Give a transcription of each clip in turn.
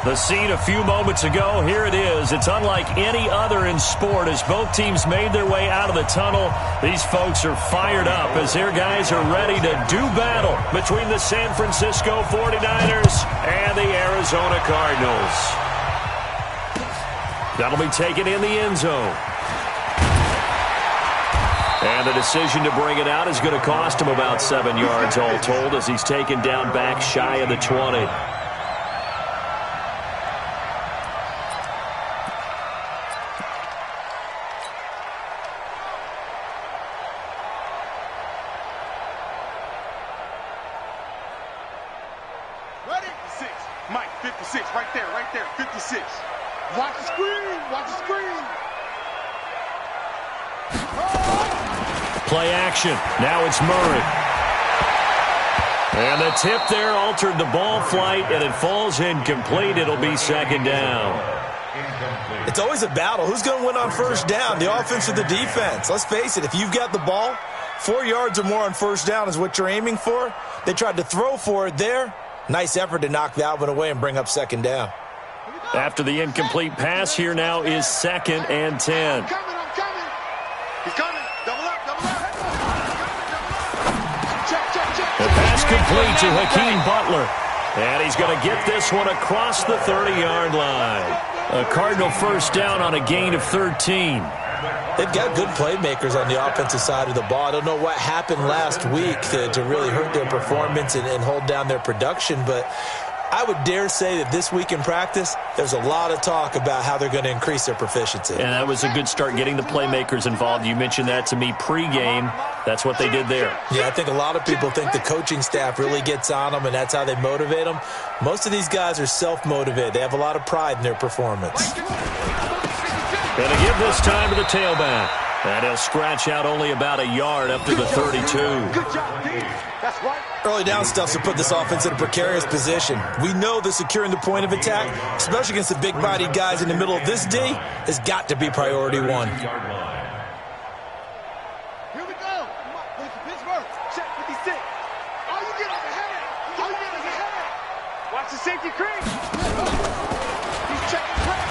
The scene a few moments ago, here it is. It's unlike any other in sport as both teams made their way out of the tunnel. These folks are fired up as their guys are ready to do battle between the San Francisco 49ers and the Arizona Cardinals. That'll be taken in the end zone. And the decision to bring it out is going to cost him about 7 yards all told as he's taken down back shy of the 20. Mike, 56, right there, 56. Watch the screen, watch the screen. Play action. Now it's Murray. And the tip there altered the ball flight, and it falls incomplete. It'll be second down. It's always a battle. Who's going to win on first down, the offense or the defense? Let's face it, if you've got the ball, 4 yards or more on first down is what you're aiming for. They tried to throw for it there. Nice effort to knock that one away and bring up second down. After the incomplete pass, here now is 2nd and 10. I'm coming. He's coming. Double up. Check. The pass complete to Hakeem Butler. And he's going to get this one across the 30-yard line. A Cardinal first down on a gain of 13. They've got good playmakers on the offensive side of the ball. I don't know what happened last week to really hurt their performance and hold down their production, but I would dare say that this week in practice, there's a lot of talk about how they're going to increase their proficiency. And that was a good start getting the playmakers involved. You mentioned that to me pregame. That's what they did there. Yeah, I think a lot of people think the coaching staff really gets on them, and that's how they motivate them. Most of these guys are self-motivated. They have a lot of pride in their performance. Going to give this time to the tailback. And he'll scratch out only about a yard up to the 32. Good job, D. That's right. Early down stuff to put this offense in a precarious position. We know that securing the point of attack, especially against the big-bodied guys in the middle of this D, has got to be priority one. Here we go. Pittsburgh. Check 56. All you get is a head. Watch the safety creep. He's checking crack.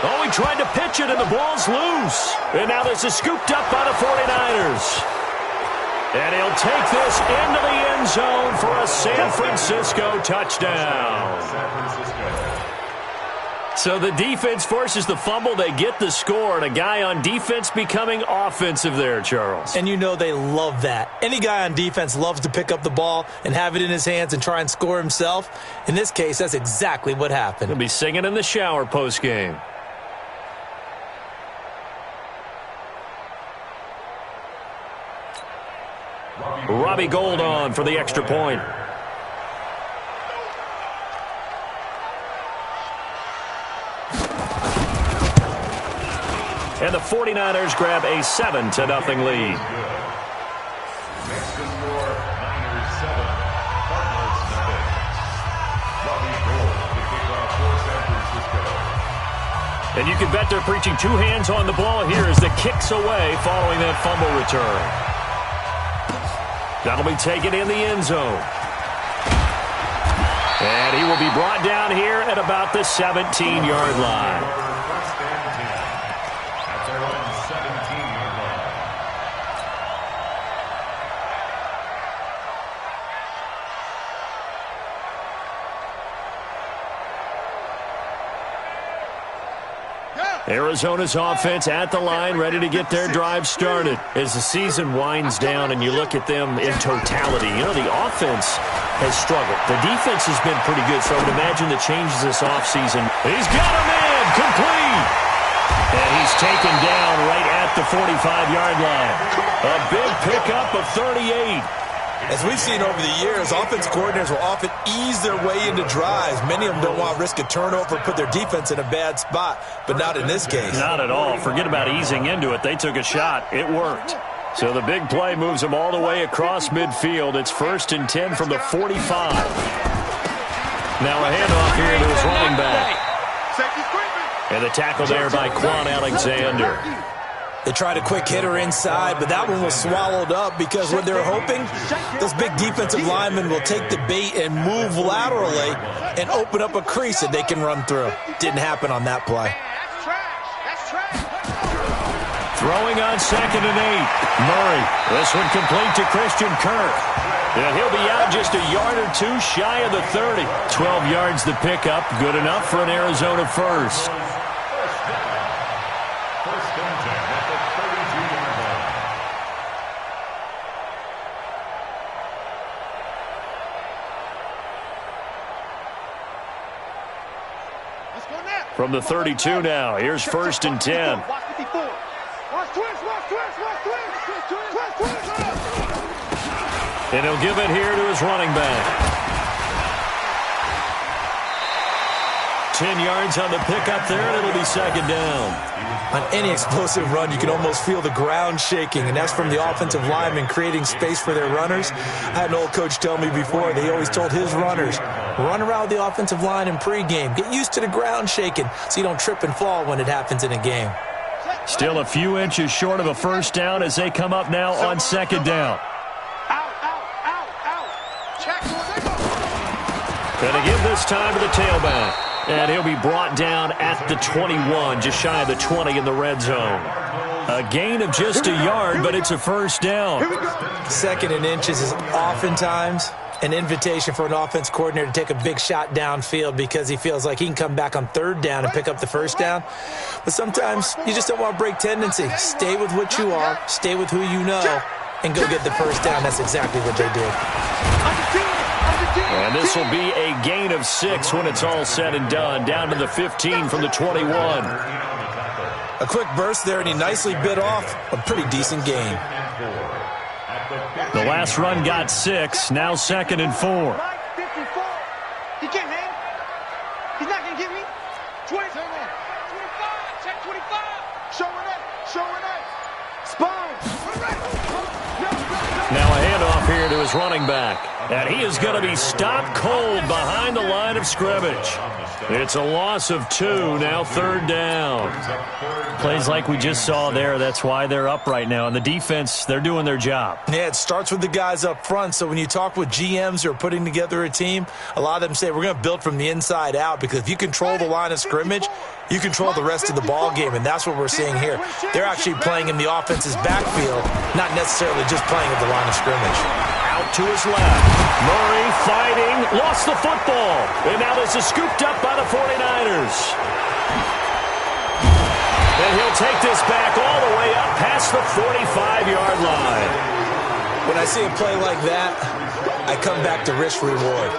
Oh, he tried to pitch it, and the ball's loose. And now this is scooped up by the 49ers. And he'll take this into the end zone for a San Francisco touchdown. So the defense forces the fumble. They get the score, and a guy on defense becoming offensive there, Charles. And you know they love that. Any guy on defense loves to pick up the ball and have it in his hands and try and score himself. In this case, that's exactly what happened. He'll be singing in the shower postgame. Robbie Gould on for the extra point. And the 49ers grab a 7-0 lead. And you can bet they're preaching two hands on the ball here as the kick's away following that fumble return. That'll be taken in the end zone. And he will be brought down here at about the 17-yard line. Arizona's offense at the line, ready to get their drive started. As the season winds down and you look at them in totality, you know, the offense has struggled. The defense has been pretty good, so I would imagine the changes this offseason. He's got him in, complete! And he's taken down right at the 45-yard line. A big pickup of 38. As we've seen over the years, offense coordinators will often ease their way into drives. Many of them don't want to risk a turnover, put their defense in a bad spot, but not in this case. Not at all. Forget about easing into it. They took a shot. It worked. So the big play moves them all the way across midfield. It's 1st and 10 from the 45. Now a handoff here to his running back. And the tackle there by Quan Alexander. They tried a quick hitter inside, but that one was swallowed up because what they're hoping, those big defensive linemen will take the bait and move laterally and open up a crease that they can run through. Didn't happen on that play. Throwing on 2nd and 8. Murray. This one complete to Christian Kirk. And he'll be out just a yard or two shy of the 30. 12 yards the pickup. Good enough for an Arizona first. From the 32 now, here's 1st and 10. And he'll give it here to his running back. 10 yards on the pickup there, and it'll be 2nd down. On any explosive run, you can almost feel the ground shaking, and that's from the offensive linemen creating space for their runners. I had an old coach tell me before, they always told his runners, run around the offensive line in pregame. Get used to the ground shaking so you don't trip and fall when it happens in a game. Still a few inches short of a first down as they come up now on 2nd down. Going to give this time to the tailback. And he'll be brought down at the 21, just shy of the 20 in the red zone. A gain of just a yard, but it's a first down. 2nd and inches is oftentimes an invitation for an offense coordinator to take a big shot downfield because he feels like he can come back on 3rd down and pick up the first down. But sometimes you just don't want to break tendency. Stay with what you are, stay with who you know, and go get the first down. That's exactly what they did. And this will be a gain of 6 when it's all said and done, down to the 15 from the 21. A quick burst there, and he nicely bit off a pretty decent gain. The last run got 6, now 2nd and 4. He can't hang. He's not going to get me. 20. 25. Check 25. Showing up. Spine. Now a handoff here to his running back. And he is going to be stopped cold behind the line of scrimmage. It's a loss of 2, now 3rd down. Plays like we just saw there, that's why they're up right now. And the defense, they're doing their job. Yeah, it starts with the guys up front. So when you talk with GMs who are putting together a team, a lot of them say we're going to build from the inside out because if you control the line of scrimmage, you control the rest of the ball game, and that's what we're seeing here. They're actually playing in the offense's backfield, not necessarily just playing at the line of scrimmage. Out to his left. Murray fighting, lost the football. And now this is scooped up by the 49ers. And he'll take this back all the way up past the 45-yard line. When I see a play like that, I come back to risk-reward.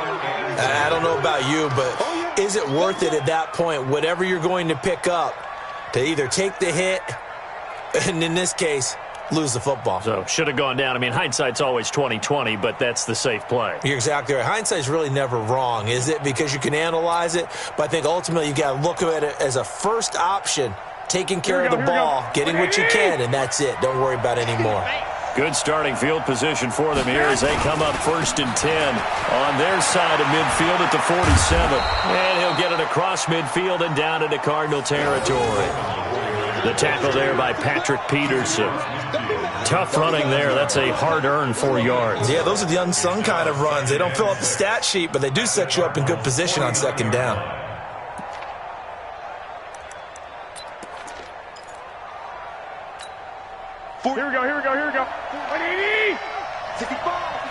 I don't know about you, but is it worth it at that point, whatever you're going to pick up, to either take the hit, and in this case, lose the football? So, should have gone down. I mean, hindsight's always 20/20, but that's the safe play. You're exactly right. Hindsight's really never wrong, is it? Because you can analyze it, but I think ultimately you got to look at it as a first option, taking care of the ball, getting what you can, and that's it. Don't worry about any more. Good starting field position for them here as they come up 1st and 10 on their side of midfield at the 47. And he'll get it across midfield and down into Cardinal territory. The tackle there by Patrick Peterson. Tough running there. That's a hard-earned 4 yards. Yeah, those are the unsung kind of runs. They don't fill up the stat sheet, but they do set you up in good position on 2nd down. Here we go. 180. 65.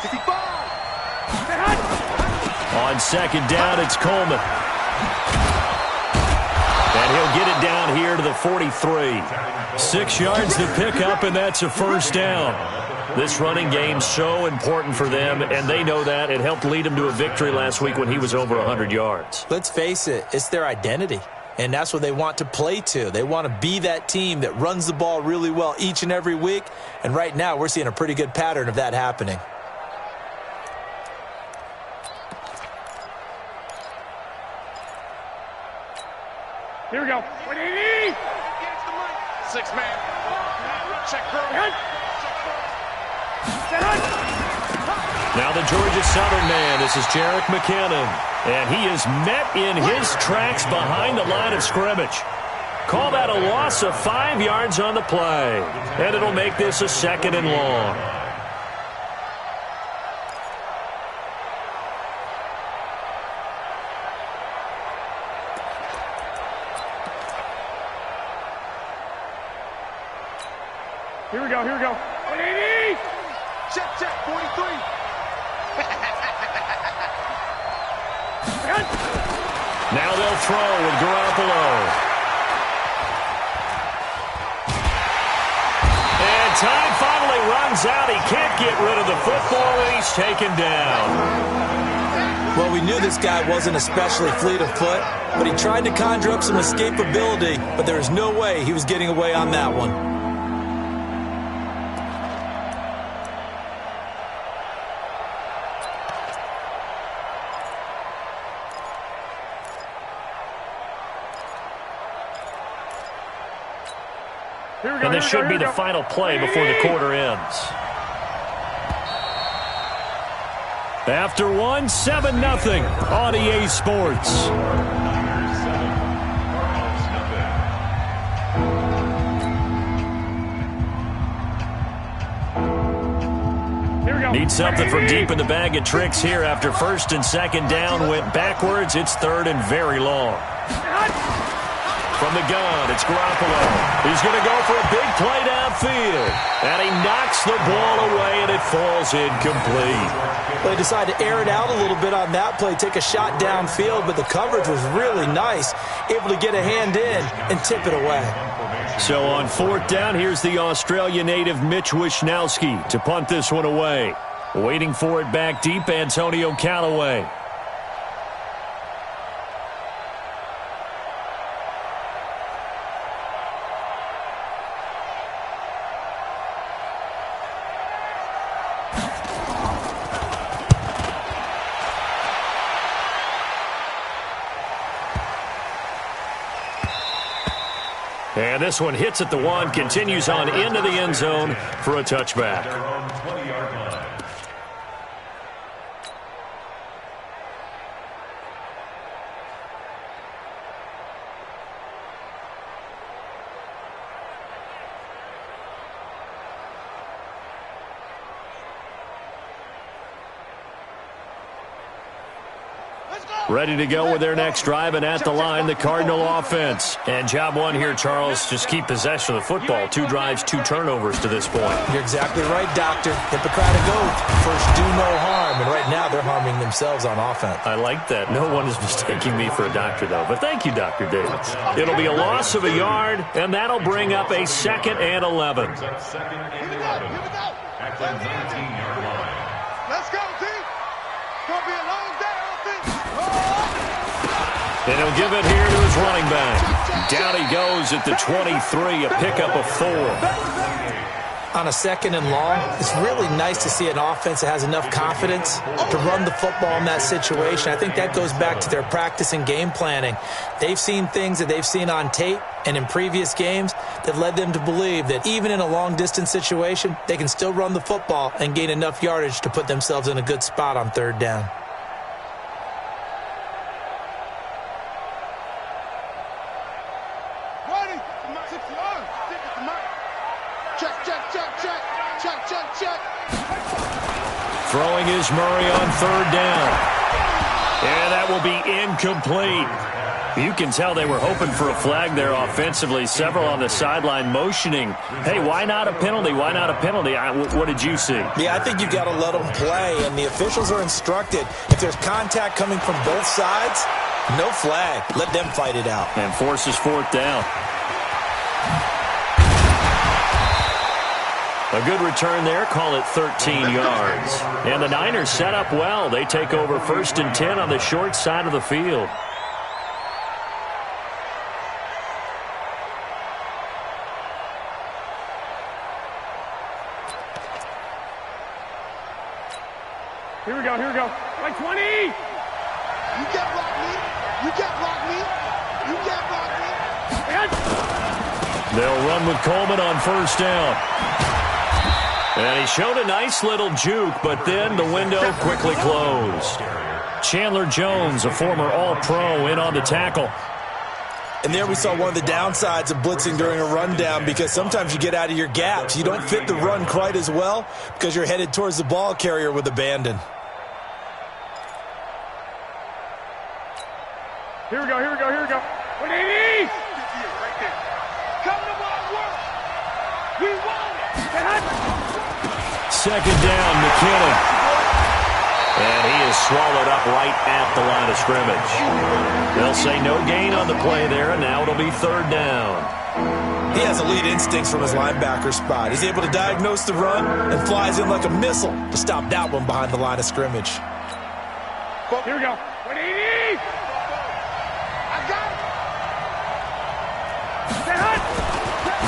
65. On 2nd down, it's Coleman. And he'll get it down here to the 43. 6 yards to pick up, and that's a first down. This running game's so important for them, and they know that. It helped lead them to a victory last week when he was over 100 yards. Let's face it, it's their identity. And that's what they want to play to. They want to be that team that runs the ball really well each and every week. And right now, we're seeing a pretty good pattern of that happening. Here we go. 180. 6-man. Check curl. Now the Georgia Southern man. This is Jerick McKinnon. And he is met in his tracks behind the line of scrimmage. Call that a loss of 5 yards on the play. And it'll make this a 2nd and long. Here we go, here we go. 180! Check, 43. Now they'll throw with Garoppolo. And time finally runs out. He can't get rid of the football, and he's taken down. Well, we knew this guy wasn't especially fleet of foot, but he tried to conjure up some escapability, but there was no way he was getting away on that one. And this should be the final play before the quarter ends. After one, 7-0 on EA Sports. Need something from deep in the bag of tricks here after 1st and 2nd down. Went backwards. It's 3rd and very long. From the gun, it's Garoppolo. He's going to go for a big play downfield. And he knocks the ball away, and it falls incomplete. They decided to air it out a little bit on that play, take a shot downfield, but the coverage was really nice, able to get a hand in and tip it away. So on 4th down, here's the Australia native Mitch Wishnowsky to punt this one away. Waiting for it back deep, Antonio Callaway. And this one hits at the 1, continues on into the end zone for a touchback. Ready to go with their next drive, and at the line, the Cardinal offense. And job one here, Charles, just keep possession of the football. 2 drives, 2 turnovers to this point. You're exactly right, Doctor. Hippocratic oath. First, do no harm. And right now, they're harming themselves on offense. I like that. No one is mistaking me for a doctor, though. But thank you, Dr. Davis. It'll be a loss of a yard, and that'll bring up a 2nd and 11. Here we go. At the 19-yard line. Let's go, team. It's going to be a long day. And he'll give it here to his running back. Down he goes at the 23, a pickup of 4. On a 2nd and long, it's really nice to see an offense that has enough confidence to run the football in that situation. I think that goes back to their practice and game planning. They've seen things that they've seen on tape and in previous games that led them to believe that even in a long-distance situation, they can still run the football and gain enough yardage to put themselves in a good spot on 3rd down. Throwing is Murray on 3rd down. And that will be incomplete. You can tell they were hoping for a flag there offensively. Several on the sideline motioning. Hey, why not a penalty? Why not a penalty? What did you see? Yeah, I think you've got to let them play, and the officials are instructed. If there's contact coming from both sides, no flag. Let them fight it out. And forces 4th down. A good return there, call it 13 yards. And the Niners set up well. They take over 1st and 10 on the short side of the field. Here we go, here we go. Like 20! You can't block me. You can't block me. You can't block me. They'll run with Coleman on 1st down. And he showed a nice little juke, but then the window quickly closed. Chandler Jones, a former All-Pro, in on the tackle. And there we saw one of the downsides of blitzing during a rundown, because sometimes you get out of your gaps. You don't fit the run quite as well because you're headed towards the ball carrier with abandon. Here we go, here we go, here we go. 180! Come to my work! We want it! Second down, McKinnon. And he is swallowed up right at the line of scrimmage. They'll say no gain on the play there, and now it'll be third down. He has elite instincts from his linebacker spot. He's able to diagnose the run and flies in like a missile to stop that one behind the line of scrimmage. Here we go. 180! I got it!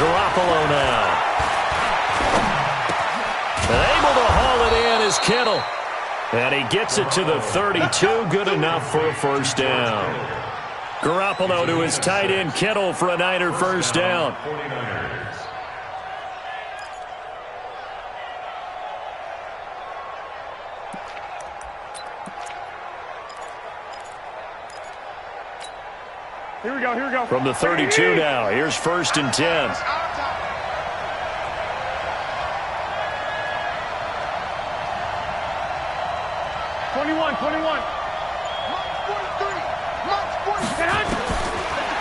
Garoppolo now. And able to haul it in is Kittle. And he gets it to the 32, good enough for a first down. Garoppolo to his tight end Kittle for a Niner first down. Here we go, here we go. From the 32 now, here's first and 10. 21.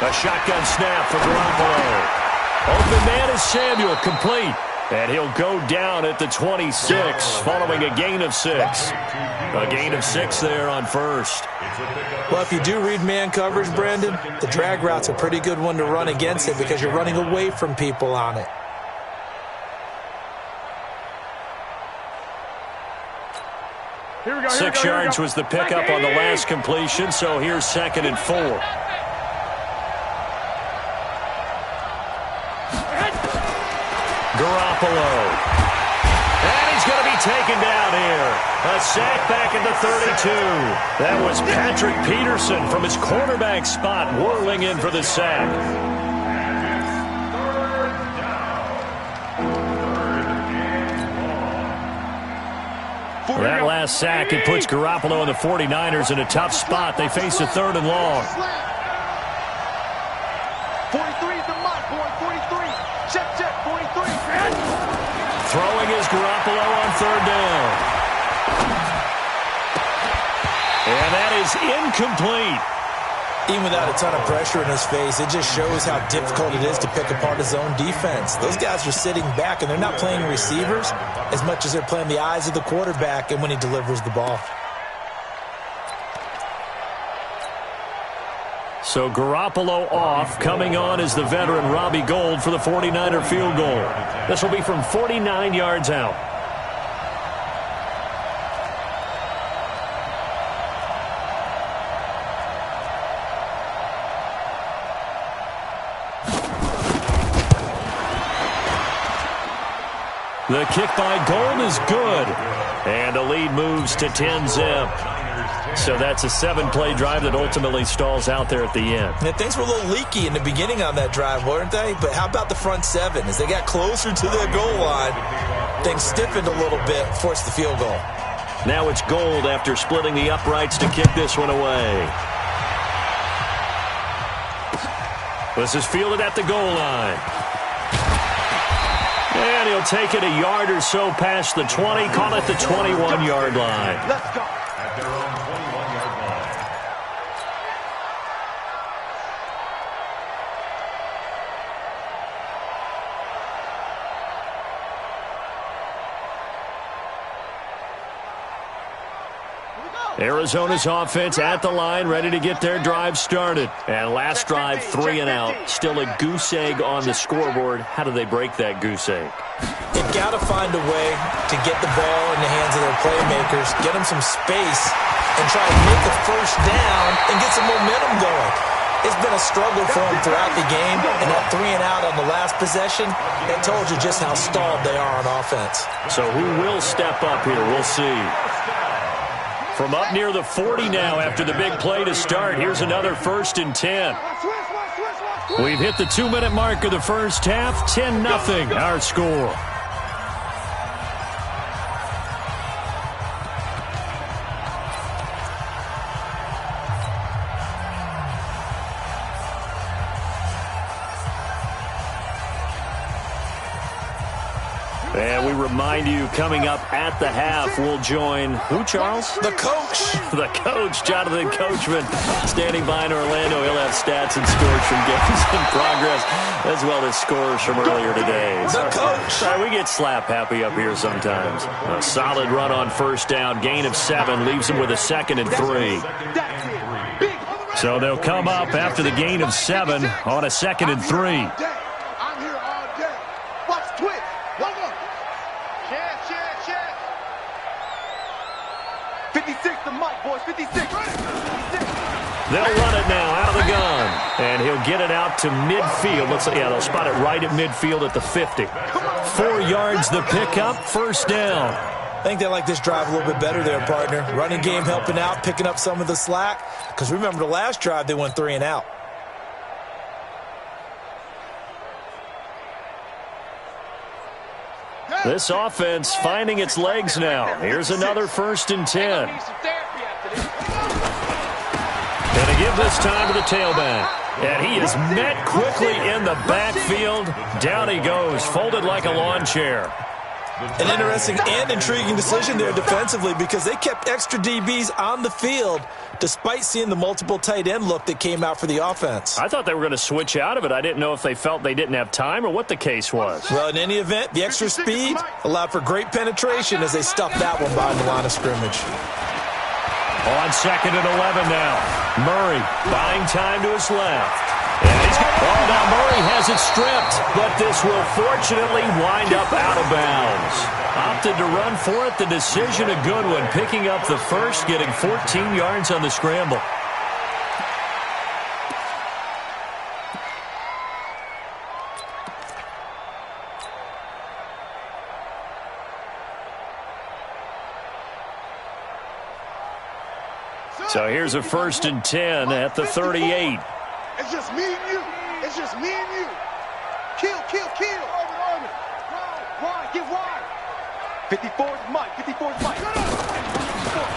A shotgun snap for Garoppolo. Open man is Samuel, complete. And he'll go down at the 26, following a gain of 6. A gain of 6 there on first. Well, if you do read man coverage, Brandon, the drag route's a pretty good one to run against it because you're running away from people on it. Here we go, 6 yards was the pickup on the last completion, so here's second and 4. Garoppolo. And he's going to be taken down here. A sack back at the 32. That was Patrick Peterson from his quarterback spot whirling in for the sack. That last sack, it puts Garoppolo and the 49ers in a tough spot. They face a third and long. 43 is the mark, boy. 43. Check, 43. Throwing is Garoppolo on third down. And that is incomplete. Even without a ton of pressure in his face, it just shows how difficult it is to pick apart his own defense. Those guys are sitting back, and they're not playing receivers as much as they're playing the eyes of the quarterback and when he delivers the ball. So Garoppolo off. Coming on is the veteran Robbie Gould for the 49er field goal. This will be from 49 yards out. The kick by Gould is good. And the lead moves to 10-zip. So that's a 7-play drive that ultimately stalls out there at the end. And things were a little leaky in the beginning on that drive, weren't they? But how about the front 7? As they got closer to their goal line, things stiffened a little bit, forced the field goal. Now it's Gould after splitting the uprights to kick this one away. This is fielded at the goal line. And he'll take it a yard or so past the 20, call it the 21-yard line. Let's go. At their own 21-yard line. Arizona's offense at the line, ready to get their drive started. And last drive, 3 and out. Still a goose egg on the scoreboard. How do they break that goose egg? They've got to find a way to get the ball in the hands of their playmakers, get them some space, and try to make a first down and get some momentum going. It's been a struggle for them throughout the game, and that 3 and out on the last possession, it told you just how stalled they are on offense. So who will step up here? We'll see. From up near the 40 now after the big play to start, here's another 1st and 10. We've hit the 2-minute mark of the first half, 10-0 our score. we remind you, coming up at the half, we'll join who, Charles? The coach. The coach, Jonathan Coachman, standing by in Orlando. He'll have stats and scores from games in progress, as well as scores from earlier today. The coach. Sorry, we get slap happy up here sometimes. A solid run on first down, gain of 7, leaves them with a 2nd and 3. So they'll come up after the gain of 7 on a 2nd and 3. I'm here all day. Watch Twitch. One more. Share. 56 to Mike, boys. 56. They'll run it now out of the gun. And he'll get it out to midfield. Looks like, yeah, they'll spot it right at midfield at the 50. 4 yards the pickup, first down. I think they like this drive a little bit better there, partner. Running game helping out, picking up some of the slack. Because remember, the last drive, they went 3 and out. This offense finding its legs now. Here's another 1st and 10. And to give this time to the tailback. And he is met quickly in the backfield. Down he goes, folded like a lawn chair. An interesting and intriguing decision there defensively because they kept extra DBs on the field despite seeing the multiple tight end look that came out for the offense. I thought they were going to switch out of it. I didn't know if they felt they didn't have time or what the case was. Well, in any event, the extra speed allowed for great penetration as they stuffed that one behind the line of scrimmage. On 2nd and 11 now. Murray buying time to his left. And he's got, now Murray has it stripped, but this will fortunately wind up out of bounds. Opted to run for it. The decision a good one. Picking up the first, getting 14 yards on the scramble. So here's a 1st and 10 at the 38. It's just me and you. It's just me and you. Kill. Orbit. Wide, get wide. 54's Mike.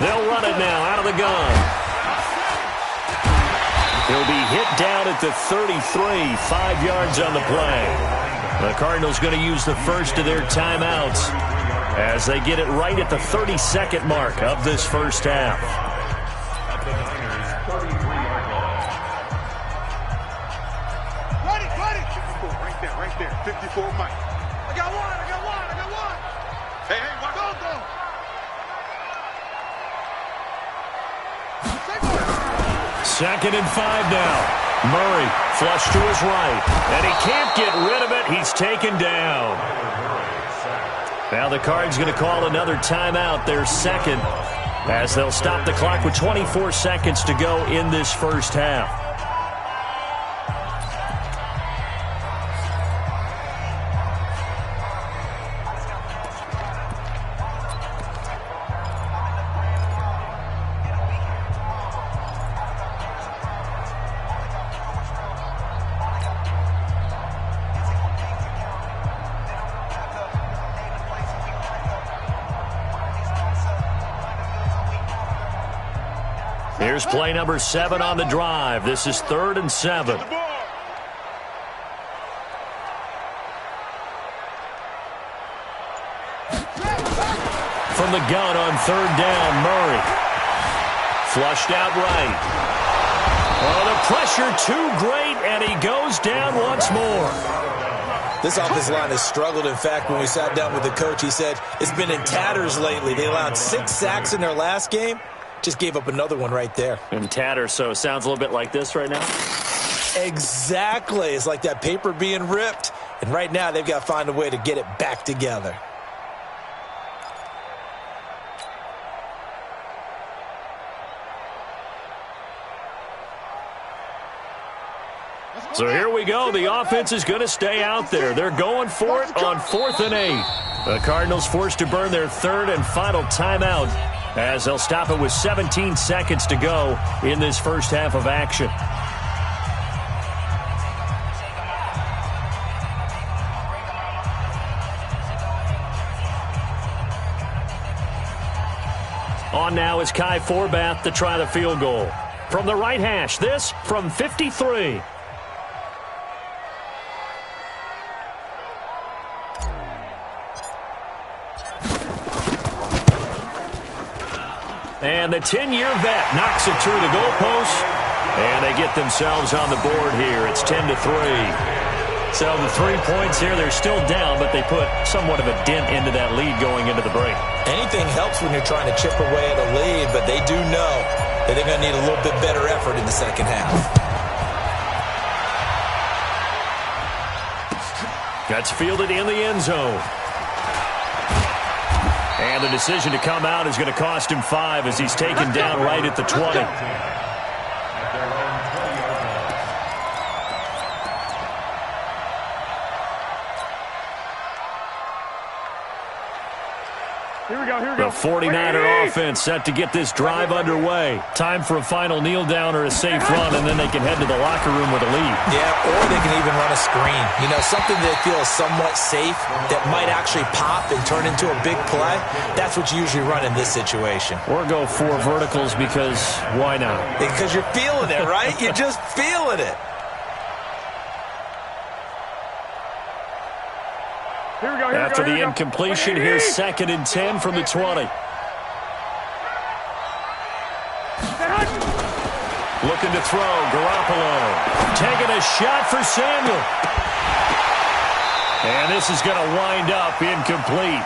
They'll run it now out of the gun. He'll be hit down at the 33, 5 yards on the play. The Cardinals going to use the first of their timeouts as they get it right at the 32nd mark of this first half. Right there. 54 Mike. I got one. Hey, watch. Go. 2nd and 5 now. Murray flush to his right. And he can't get rid of it. He's taken down. Now the Cards going to call another timeout, their 2nd, as they'll stop the clock with 24 seconds to go in this first half. Here's play number 7 on the drive. This is 3rd and 7. From the gun on 3rd down, Murray. Flushed out right. Oh, the pressure too great, and he goes down once more. This offensive line has struggled. In fact, when we sat down with the coach, he said it's been in tatters lately. They allowed 6 sacks in their last game. Just gave up another one right there. In tatters, so it sounds a little bit like this right now? Exactly. It's like that paper being ripped. And right now, they've got to find a way to get it back together. So here we go. The offense is going to stay out there. They're going for it on 4th and 8. The Cardinals forced to burn their 3rd and final timeout as they'll stop it with 17 seconds to go in this first half of action. On now is Kai Forbath to try the field goal. From the right hash, this from 53. And the 10-year vet knocks it through the goalpost, and they get themselves on the board here. It's 10-3. So the 3 points here, they're still down, but they put somewhat of a dent into that lead going into the break. Anything helps when you're trying to chip away at a lead, but they do know that they're going to need a little bit better effort in the second half. That's fielded in the end zone. And the decision to come out is going to cost him 5 as he's taken down right at the 20. Here we go, here we go. The 49er offense set to get this drive underway. Time for a final kneel down or a safe run, and then they can head to the locker room with a lead. Yeah, or they can even run a screen. You know, something they feel is somewhat safe that might actually pop and turn into a big play. That's what you usually run in this situation. Or go 4 verticals because why not? Because you're feeling it, right? You're just feeling it. Here we go, After the incompletion, here's 2nd and 10 from the 20. Looking to throw, Garoppolo. Taking a shot for Samuel. And this is going to wind up incomplete.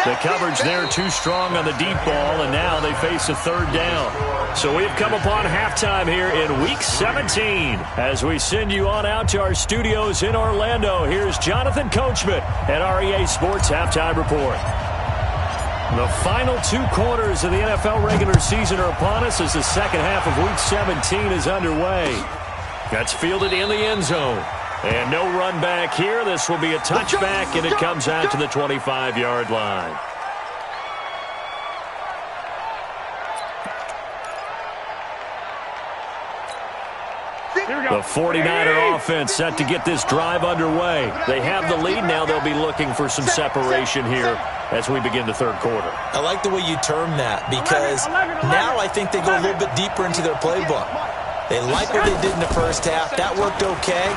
The coverage there too strong on the deep ball, and now they face a 3rd down. So we've come upon halftime here in Week 17. As we send you on out to our studios in Orlando, here's Jonathan Coachman at REA Sports Halftime Report. The final 2 quarters of the NFL regular season are upon us as the second half of Week 17 is underway. That's fielded in the end zone. And no run back here. This will be a touchback, and it comes out to the 25-yard line. The 49er offense set to get this drive underway. They have the lead now. They'll be looking for some separation here as we begin the 3rd quarter. I like the way you term that because now I think they go a little bit deeper into their playbook. They like what they did in the first half. That worked okay.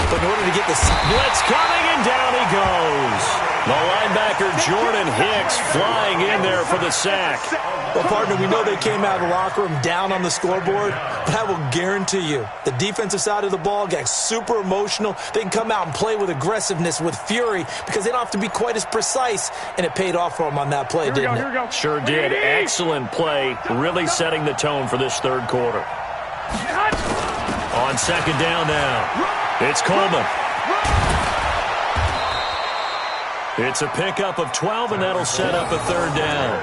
But in order to get this blitz coming, and down he goes. The linebacker Jordan Hicks flying in there for the sack. Well, partner, we know they came out of the locker room down on the scoreboard, but I will guarantee you the defensive side of the ball got super emotional. They can come out and play with aggressiveness, with fury, because they don't have to be quite as precise, and it paid off for them on that play, didn't it? Sure did. Excellent play, really setting the tone for this 3rd quarter. On 2nd down now, it's Coleman. It's a pickup of 12, and that'll set up a 3rd down.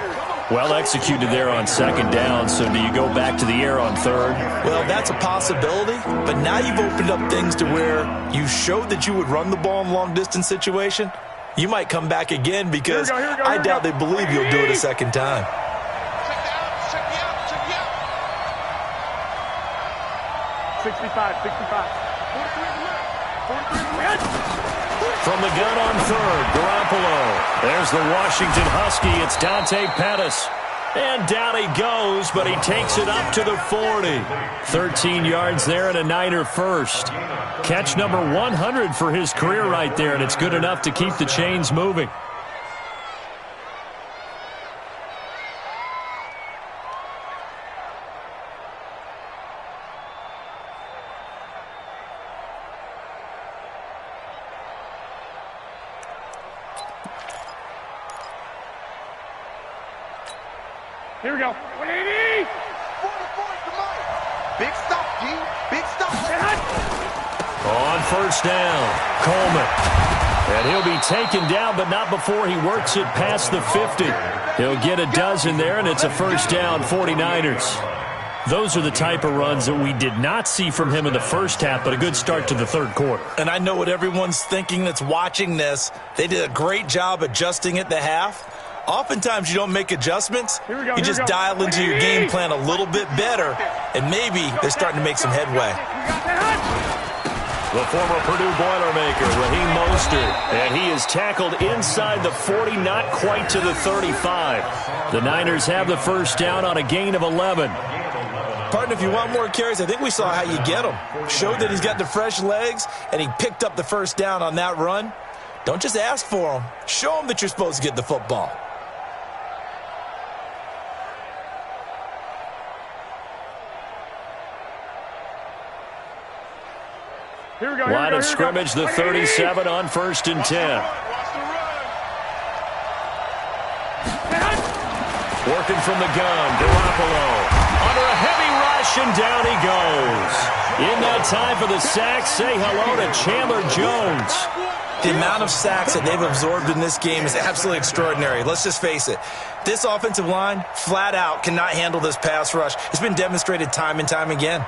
Well executed there on 2nd down, so do you go back to the air on 3rd? Well, that's a possibility, but now you've opened up things to where you showed that you would run the ball in long-distance situation. You might come back again because I doubt they believe you'll do it a 2nd time. From the gun on 3rd, Garoppolo. There's the Washington Husky. It's Dante Pettis. And down he goes, but he takes it up to the 40. 13 yards there and a Niner first. Catch number 100 for his career right there, and it's good enough to keep the chains moving. Here we go. 180. 44, come on. Big stop, G. Big stop. On 1st down, Coleman. And he'll be taken down, but not before he works it past the 50. He'll get a dozen there, and it's a 1st down, 49ers. Those are the type of runs that we did not see from him in the first half, but a good start to the 3rd quarter. And I know what everyone's thinking that's watching this. They did a great job adjusting at the half. Oftentimes you don't make adjustments. You just dial into your game plan a little bit better, and maybe they're starting to make some headway. The former Purdue Boilermaker, Raheem Mostert, and he is tackled inside the 40, not quite to the 35. The Niners have the 1st down on a gain of 11. Partner, if you want more carries, I think we saw how you get him. Showed that he's got the fresh legs, and he picked up the 1st down on that run. Don't just ask for him. Show him that you're supposed to get the football. Line of scrimmage, the 37 on 1st and 10. Working from the gun, Garoppolo. Under a heavy rush, and down he goes. In that time for the sack, say hello to Chandler Jones. The amount of sacks that they've absorbed in this game is absolutely extraordinary. Let's just face it. This offensive line, flat out, cannot handle this pass rush. It's been demonstrated time and time again.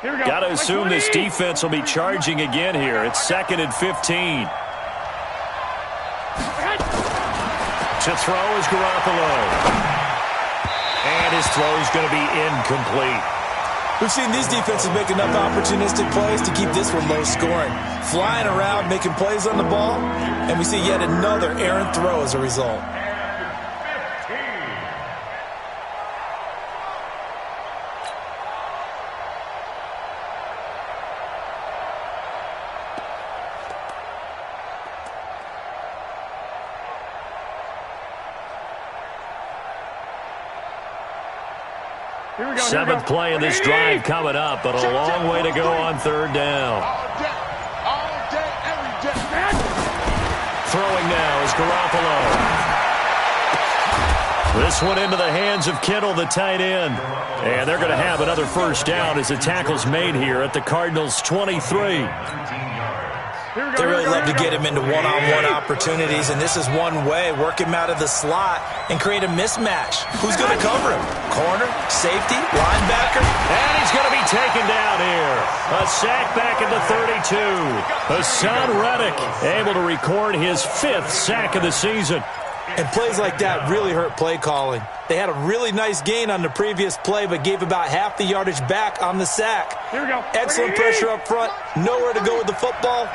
Got to assume this defense will be charging again here. It's 2nd and 15. To throw is Garoppolo. And his throw is going to be incomplete. We've seen these defenses make enough opportunistic plays to keep this one low scoring. Flying around, making plays on the ball, and we see yet another errant throw as a result. Seventh play in this drive coming up, but a long way to go on 3rd down. Throwing now is Garoppolo. This one into the hands of Kittle, the tight end. And they're going to have another 1st down as the tackle's made here at the Cardinals' 23. They really love to get him into one-on-one opportunities, and this is one way. Work him out of the slot and create a mismatch. Who's going to cover him? Corner, safety, linebacker? And he's going to be taken down here. A sack back at the 32. Hassan Reddick able to record his 5th sack of the season. And plays like that really hurt play calling. They had a really nice gain on the previous play, but gave about half the yardage back on the sack. Here we go. Excellent pressure up front. Nowhere to go with the football.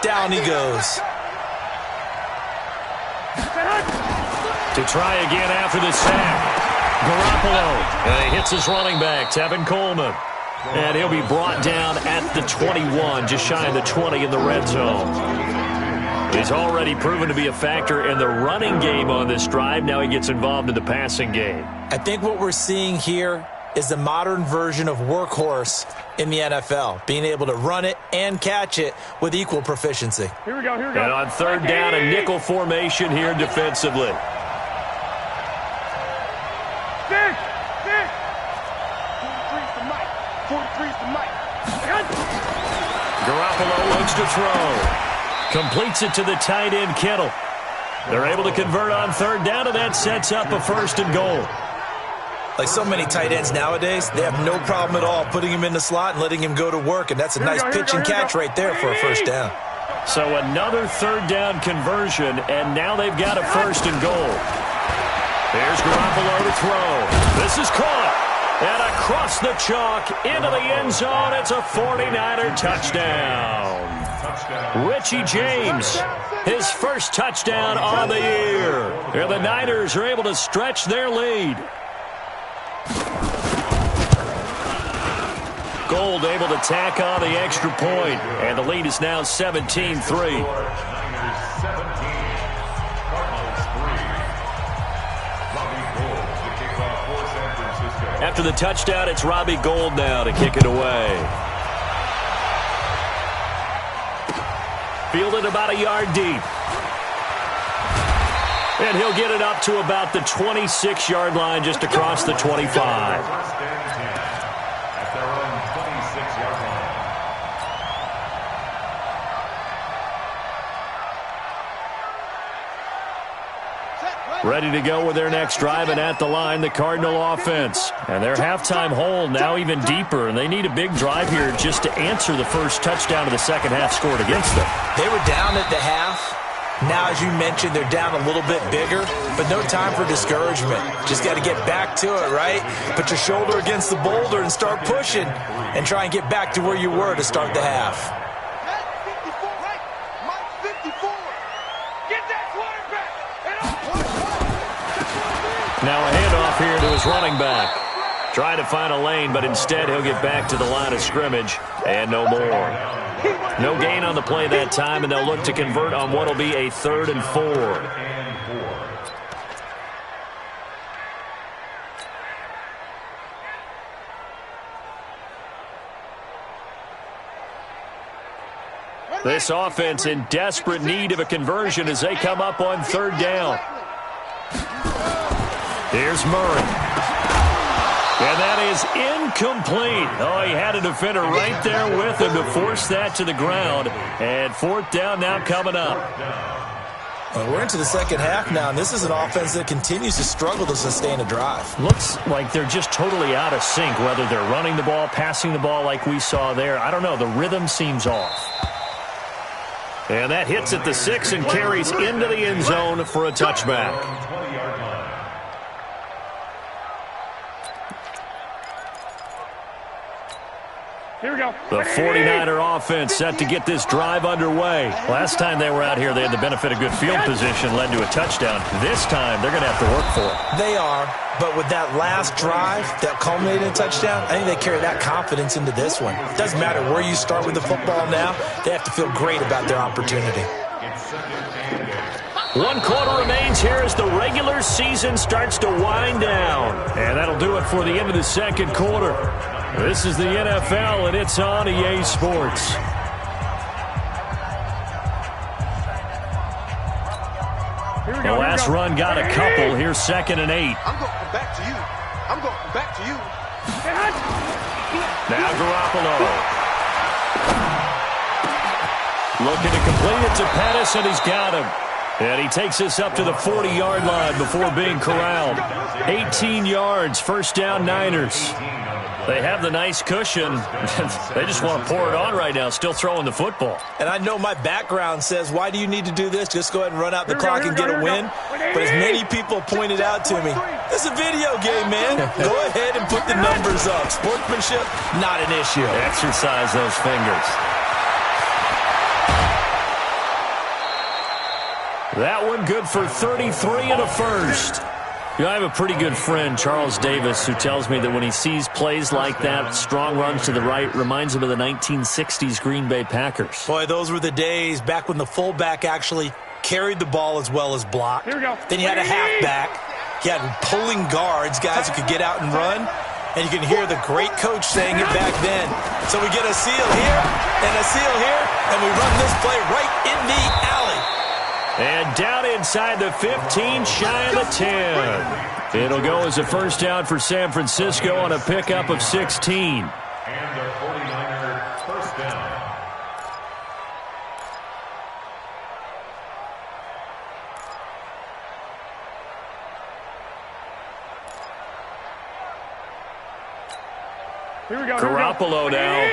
Down he goes. To try again after the sack. Garoppolo. And he hits his running back, Tevin Coleman. And he'll be brought down at the 21, just shy of the 20 in the red zone. He's already proven to be a factor in the running game on this drive. Now he gets involved in the passing game. I think what we're seeing here is the modern version of workhorse in the NFL, being able to run it and catch it with equal proficiency. Here we go, here we go. And on 3rd down, a nickel formation here defensively. Six. 43's the mic. 43's the mic. Garoppolo looks to throw. Completes it to the tight end, Kittle. They're able to convert on 3rd down, and that sets up a 1st and goal. Like so many tight ends nowadays, they have no problem at all putting him in the slot and letting him go to work, and that's a nice pitch and catch right there for a 1st down. So another 3rd down conversion, and now they've got a 1st and goal. Here's Garoppolo to throw. This is caught. And across the chalk into the end zone, it's a 49er touchdown. Richie James, his 1st touchdown on the year. And the Niners are able to stretch their lead. Gold able to tack on the extra point, and the lead is now 17-3. After the touchdown, it's Robbie Gould now to kick it away. Fielded about a yard deep. And he'll get it up to about the 26-yard line, just across the 25. Ready to go with their next drive, and at the line, the Cardinal offense. And their halftime hole now even deeper, and they need a big drive here just to answer the 1st touchdown of the 2nd half scored against them. They were down at the half. Now, as you mentioned, they're down a little bit bigger, but no time for discouragement. Just got to get back to it, right? Put your shoulder against the boulder and start pushing, and try and get back to where you were to start the half. Now a handoff here to his running back. Trying to find a lane, but instead he'll get back to the line of scrimmage, and no more. No gain on the play that time, and they'll look to convert on what will be a 3rd and 4. This offense in desperate need of a conversion as they come up on 3rd down. Here's Murray. And that is incomplete. Oh, he had a defender right there with him to force that to the ground. And 4th down now coming up. Well, we're into the second half now, and this is an offense that continues to struggle to sustain a drive. Looks like they're just totally out of sync, whether they're running the ball, passing the ball like we saw there. I don't know. The rhythm seems off. And that hits at the 6 and carries into the end zone for a touchback. Here we go. The 49er offense set to get this drive underway. Last time they were out here, they had the benefit of good field position, led to a touchdown. This time, they're going to have to work for it. They are, but with that last drive that culminated in a touchdown, I think they carry that confidence into this one. It doesn't matter where you start with the football now. They have to feel great about their opportunity. 1 quarter remains here as the regular season starts to wind down. And that'll do it for the end of the second quarter. This is the NFL, and it's on EA Sports. The last run got a couple. Here's 2nd and 8. I'm going back to you. I'm going back to you. Now Garoppolo. Looking to complete it to Pettis, and he's got him. And he takes this up to the 40-yard line before being corralled. 18 yards, 1st down Niners. They have the nice cushion. They just want to pour it on right now, still throwing the football. And I know my background says, why do you need to do this? Just go ahead and run out the clock and get a win. But as many people pointed out to me, it's a video game, man. Go ahead and put the numbers up. Sportsmanship, not an issue. Exercise those fingers. That one good for 33 and a first. You know, I have a pretty good friend, Charles Davis, who tells me that when he sees plays like that, strong runs to the right, reminds him of the 1960s Green Bay Packers. Boy, those were the days back when the fullback actually carried the ball as well as blocked. Here we go. Then you had a halfback. You had pulling guards, guys who could get out and run. And you can hear the great coach saying it back then. So we get a seal here and a seal here, and we run this play right in the alley. And down inside the 15, shy of the 10. It'll go as a 1st down for San Francisco on a pickup of 16. And the 49er 1st down. Here we go. Garoppolo now.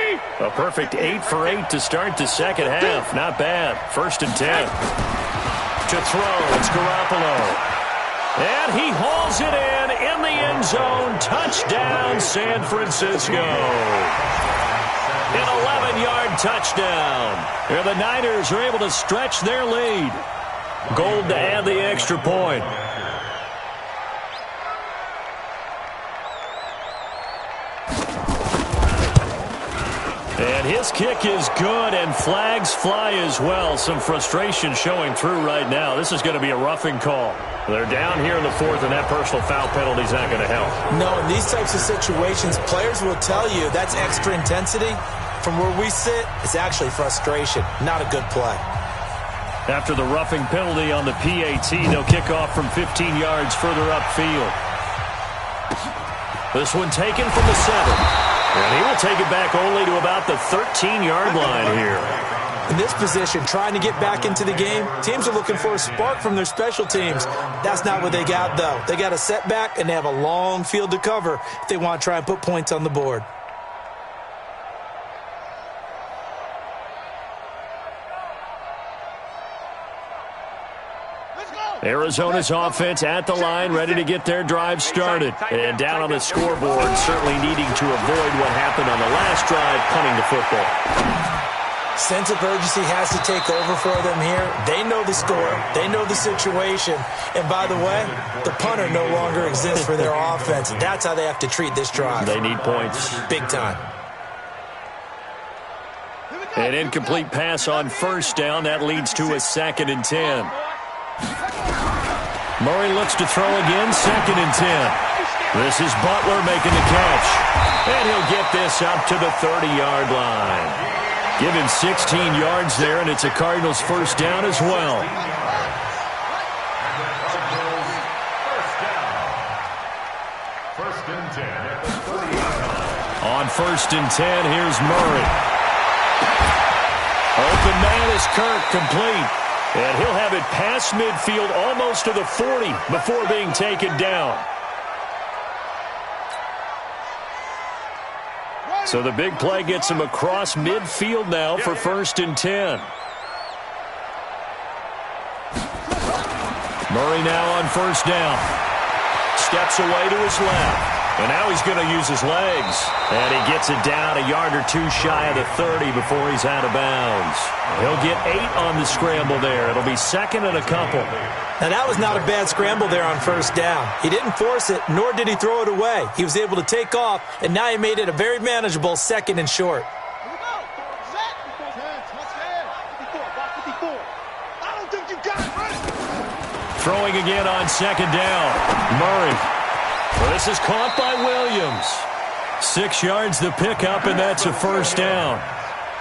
A perfect 8 for 8 to start the second half. Not bad. 1st and 10. To throw, it's Garoppolo. And he hauls it in the end zone. Touchdown, San Francisco. An 11-yard touchdown. And the Niners are able to stretch their lead. Gold to add the extra point. And his kick is good, and flags fly as well. Some frustration showing through right now. This is going to be a roughing call. They're down here in the 4th, and that personal foul penalty is not going to help. No, in these types of situations, players will tell you that's extra intensity. From where we sit, it's actually frustration. Not a good play. After the roughing penalty on the PAT, they'll kick off from 15 yards further upfield. This one taken from the 7. And he will take it back only to about the 13-yard line here. In this position, trying to get back into the game, teams are looking for a spark from their special teams. That's not what they got, though. They got a setback, and they have a long field to cover if they want to try and put points on the board. Arizona's offense at the line, ready to get their drive started. And down on the scoreboard, certainly needing to avoid what happened on the last drive, punting the football. Sense of urgency has to take over for them here. They know the score. They know the situation. And by the way, the punter no longer exists for their offense. That's how they have to treat this drive. They need points. Big time. An incomplete pass on first down. That leads to a 2nd and 10. Murray looks to throw again, 2nd and 10. This is Butler making the catch. And he'll get this up to the 30-yard line. Give him 16 yards there, and it's a Cardinals first down as well. First and 10 at the 30-yard line. On 1st and 10, here's Murray. Open man is Kirk, complete. And he'll have it past midfield almost to the 40 before being taken down. So the big play gets him across midfield now for 1st and 10. Murray now on 1st down. Steps away to his left. And now he's going to use his legs. And he gets it down a yard or two shy of the 30 before he's out of bounds. He'll get 8 on the scramble there. It'll be 2nd and a couple. Now, that was not a bad scramble there on 1st down. He didn't force it, nor did he throw it away. He was able to take off, and now he made it a very manageable 2nd and short. Throwing again on 2nd down. Murray. Well, this is caught by Williams. 6 yards the pickup, and that's a 1st down.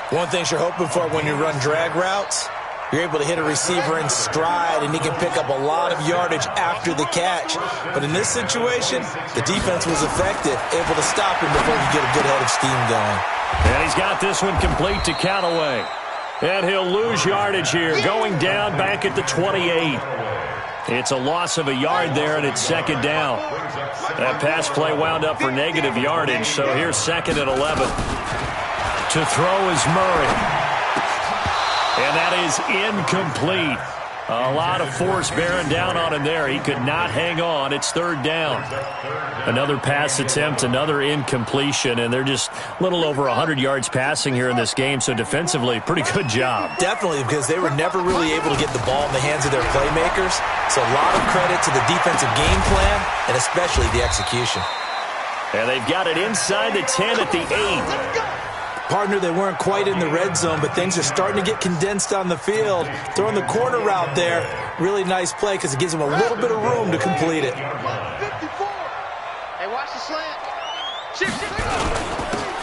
One thing you're hoping for when you run drag routes, you're able to hit a receiver in stride, and he can pick up a lot of yardage after the catch. But in this situation, the defense was effective, able to stop him before he get a good head of steam going. And he's got this one complete to Callaway. And he'll lose yardage here, going down back at the 28. It's a loss of a yard there, and it's 2nd down. That pass play wound up for negative yardage, so here's 2nd and 11. To throw is Murray. And that is incomplete. A lot of force bearing down on him there. He could not hang on. It's 3rd down. Another pass attempt, another incompletion, and they're just a little over 100 yards passing here in this game, so defensively, pretty good job. Definitely, because they were never really able to get the ball in the hands of their playmakers. So a lot of credit to the defensive game plan, and especially the execution. And they've got it inside the 10 at the 8. Partner, they weren't quite in the red zone, but things are starting to get condensed on the field. Throwing the corner route there, really nice play because it gives them a little bit of room to complete it. Hey, watch the slant.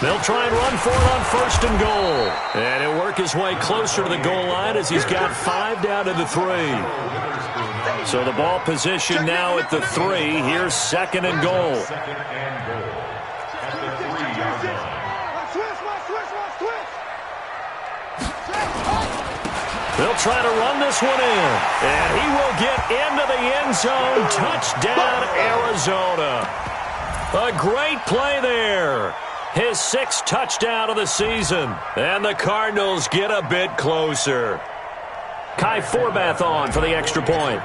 They'll try and run for it on 1st and goal. And he'll work his way closer to the goal line as he's got 5 down to the 3. So the ball position now at the 3. Here's 2nd and goal. They'll try to run this one in. And he will get into the end zone. Touchdown, Arizona. A great play there. His 6th touchdown of the season. And the Cardinals get a bit closer. Kai Forbath on for the extra point.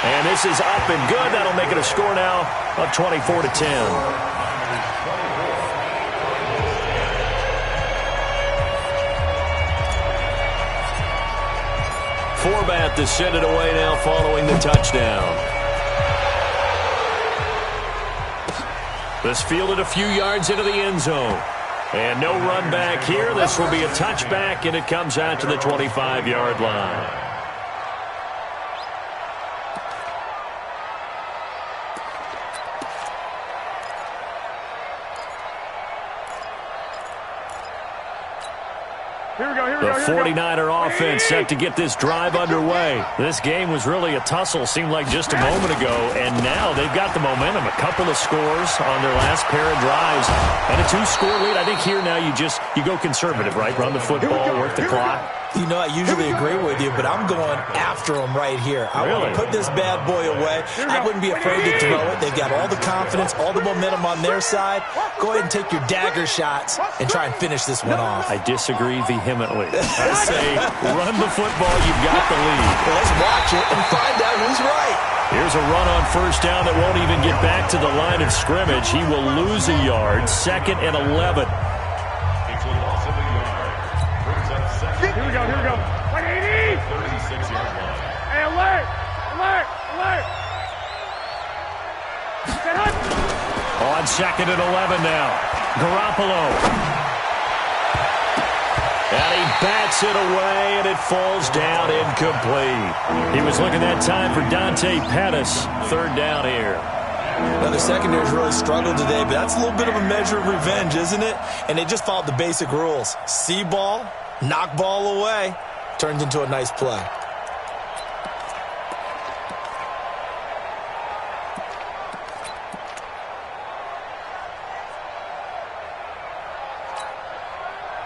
And this is up and good. That'll make it a score now of 24-10. Forbath to send it away now following the touchdown. This fielded a few yards into the end zone. And no run back here. This will be a touchback, and it comes out to the 25-yard line. The 49er offense set to get this drive underway. This game was really a tussle, seemed like just a moment ago, and now they've got the momentum. A couple of scores on their last pair of drives, and a 2-score lead. I think here now you go conservative, right? Run the football, work the clock. You know, I usually agree with you, but I'm going after them right here. I want to put this bad boy away. I wouldn't be afraid to throw it. They've got all the confidence, all the momentum on their side. Go ahead and take your dagger shots and try and finish this one off. I disagree vehemently. I say run the football. You've got the lead. Well, let's watch it and find out who's right. Here's a run on 1st down that won't even get back to the line of scrimmage. He will lose a yard. 2nd and 11. It's a loss of a yard. Brings up 2nd. Here we go. 36-yard line. Hey, alert! On on 2nd and 11 now. Garoppolo. And he bats it away, and it falls down incomplete. He was looking that time for Dante Pettis. 3rd down here. Now, the secondary's really struggled today, but that's a little bit of a measure of revenge, isn't it? And they just followed the basic rules. See ball, knock ball away. Turns into a nice play.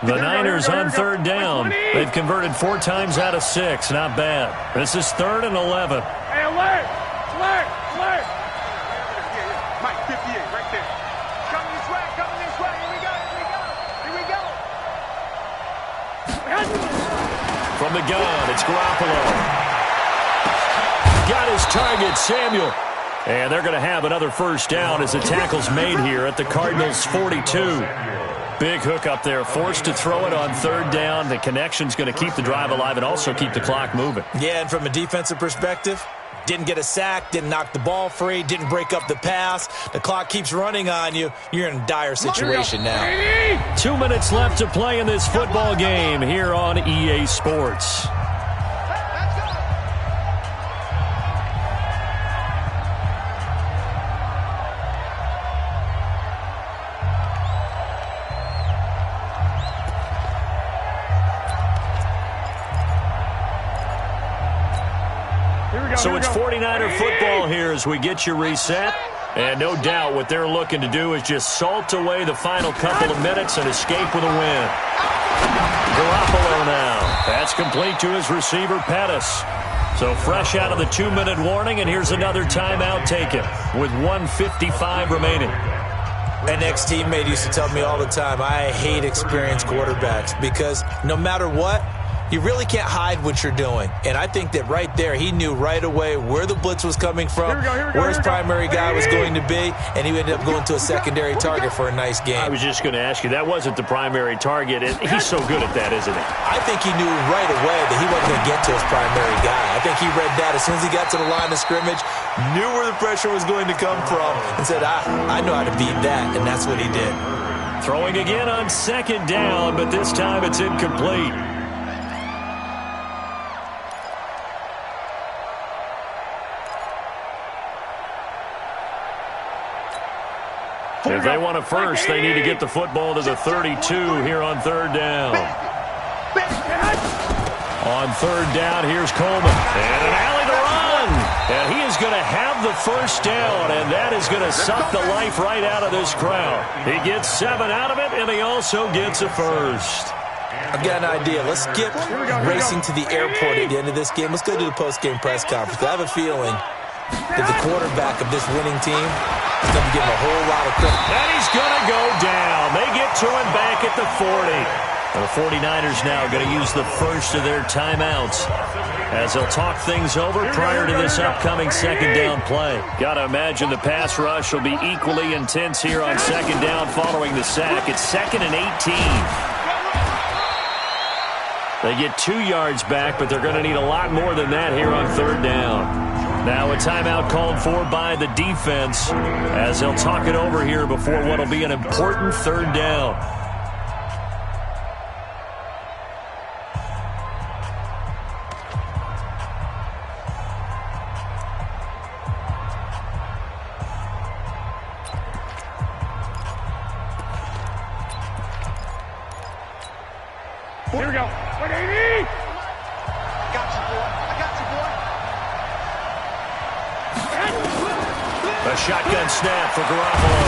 The Niners on 3rd down. They've converted 4 times out of 6. Not bad. This is 3rd and 11. Hey, alert! Alert! Alert! Mike, 58, right there. Coming this way, coming this way. Here we go, here we go. Here we go. From the gun, it's Garoppolo. Got his target, Samuel. And they're going to have another 1st down as the tackle's made here at the Cardinals' 42. Big hook up there, forced to throw it on 3rd down. The connection's going to keep the drive alive and also keep the clock moving. Yeah, and from a defensive perspective, didn't get a sack, didn't knock the ball free, didn't break up the pass. The clock keeps running on you. You're in a dire situation now. 2 minutes left to play in this football game here on EA Sports. So it's 49er football here as we get you reset. And no doubt what they're looking to do is just salt away the final couple of minutes and escape with a win. Garoppolo now. That's complete to his receiver, Pettis. So fresh out of the 2-minute warning, and here's another timeout taken with 1:55 remaining. An ex-teammate used to tell me all the time, I hate experienced quarterbacks because no matter what, you really can't hide what you're doing. And I think that right there, he knew right away where the blitz was coming from, where his primary guy was going to be, and he ended up going to a secondary target for a nice game. I was just going to ask you, that wasn't the primary target. And he's so good at that, isn't he? I think he knew right away that he wasn't going to get to his primary guy. I think he read that as soon as he got to the line of scrimmage, knew where the pressure was going to come from, and said, I know how to beat that, and that's what he did. Throwing again on 2nd down, but this time it's incomplete. If they want a first, they need to get the football to the 32 here on 3rd down. On 3rd down, here's Coleman. And an alley to run. And he is going to have the 1st down, and that is going to suck the life right out of this crowd. He gets 7 out of it, and he also gets a first. I've got an idea. Let's skip racing to the airport at the end of this game. Let's go to the post-game press conference. I have a feeling that the quarterback of this winning team is going to be getting a whole lot of credit. And he's going to go down. They get to him back at the 40. And the 49ers now going to use the first of their timeouts as they'll talk things over prior to this upcoming 2nd down play. Got to imagine the pass rush will be equally intense here on 2nd down following the sack. It's 2nd and 18. They get 2 yards back, but they're going to need a lot more than that here on 3rd down. Now a timeout called for by the defense as they'll talk it over here before what will be an important 3rd down. Here we go. 180! Got you, boy. I got you, boy. A shotgun snap for Garoppolo.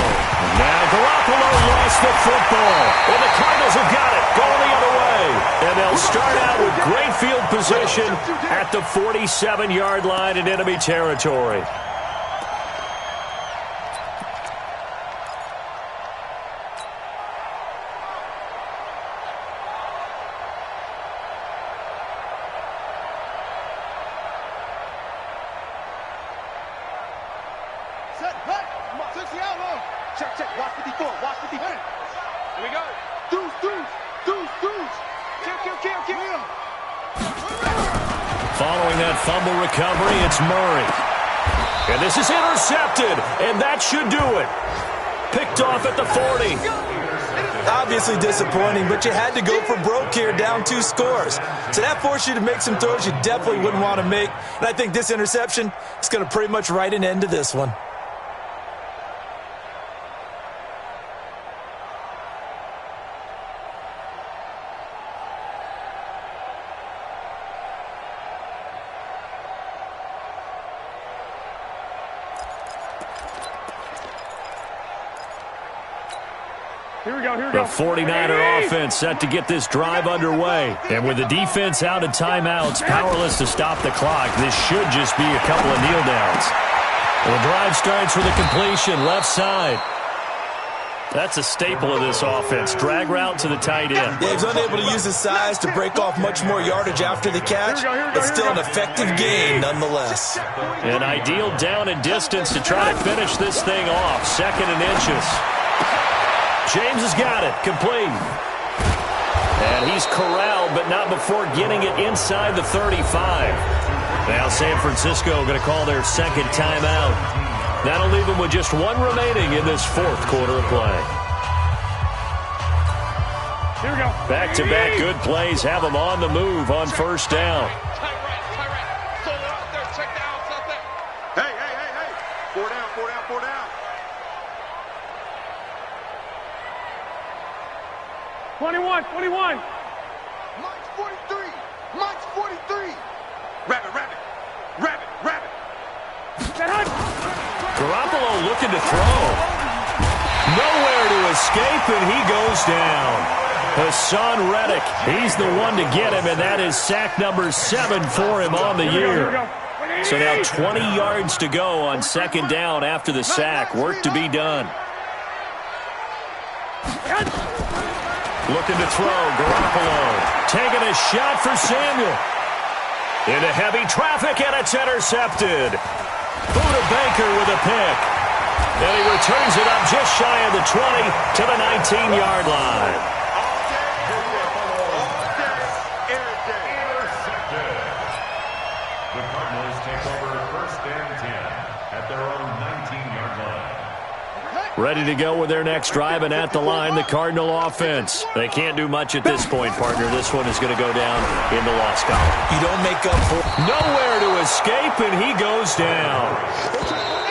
Now Garoppolo lost the football. And the Cardinals have got it. Going the other way. And they'll start out with great field position at the 47-yard line in enemy territory. Following that fumble recovery, it's Murray. And this is intercepted, and that should do it. Picked off at the 40. Obviously disappointing, but you had to go for broke here, down 2 scores. So that forced you to make some throws you definitely wouldn't want to make. And I think this interception is going to pretty much write an end to this one. The 49er offense set to get this drive underway. And with the defense out of timeouts, powerless to stop the clock, this should just be a couple of kneel downs. The drive starts with a completion, left side. That's a staple of this offense. Drag route to the tight end. Yeah, he's unable to use his size to break off much more yardage after the catch, but still an effective gain nonetheless. An ideal down and distance to try to finish this thing off. 2nd and inches. James has got it, complete. And he's corralled, but not before getting it inside the 35. Now San Francisco going to call their 2nd timeout. That'll leave them with just 1 remaining in this 4th quarter of play. Here we go. Back-to-back good plays have them on the move on 1st down. Hey. 4 down. 21. Mike's 43. Rabbit. Garoppolo looking to throw. Nowhere to escape, and he goes down. Hassan Reddick, he's the one to get him, and that is sack number 7 for him on the year. So now 20 yards to go on 2nd down after the sack. Work to be done. Looking to throw, Garoppolo. Taking a shot for Samuel. Into heavy traffic, and it's intercepted. Buda Baker with a pick. And he returns it up just shy of the 20 to the 19-yard line. Intercepted. The Cardinals take over 1st and 10 at their own 19-yard line. Ready to go with their next drive, and at the line, the Cardinal offense. They can't do much at this point, partner. This one is going to go down in the loss column. You don't make up for Nowhere to escape, and he goes down.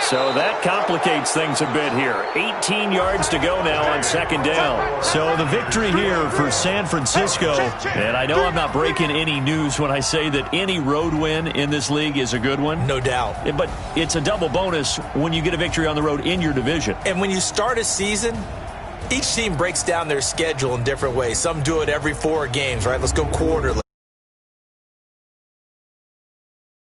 So that complicates things a bit here. 18 yards to go now on 2nd down. So the victory here for San Francisco. And I know I'm not breaking any news when I say that any road win in this league is a good one. no doubt. But it's a double bonus when you get a victory on the road in your division. And when you start a season, each team breaks down their schedule in different ways. Some do it every 4 games, right? Let's go quarterly.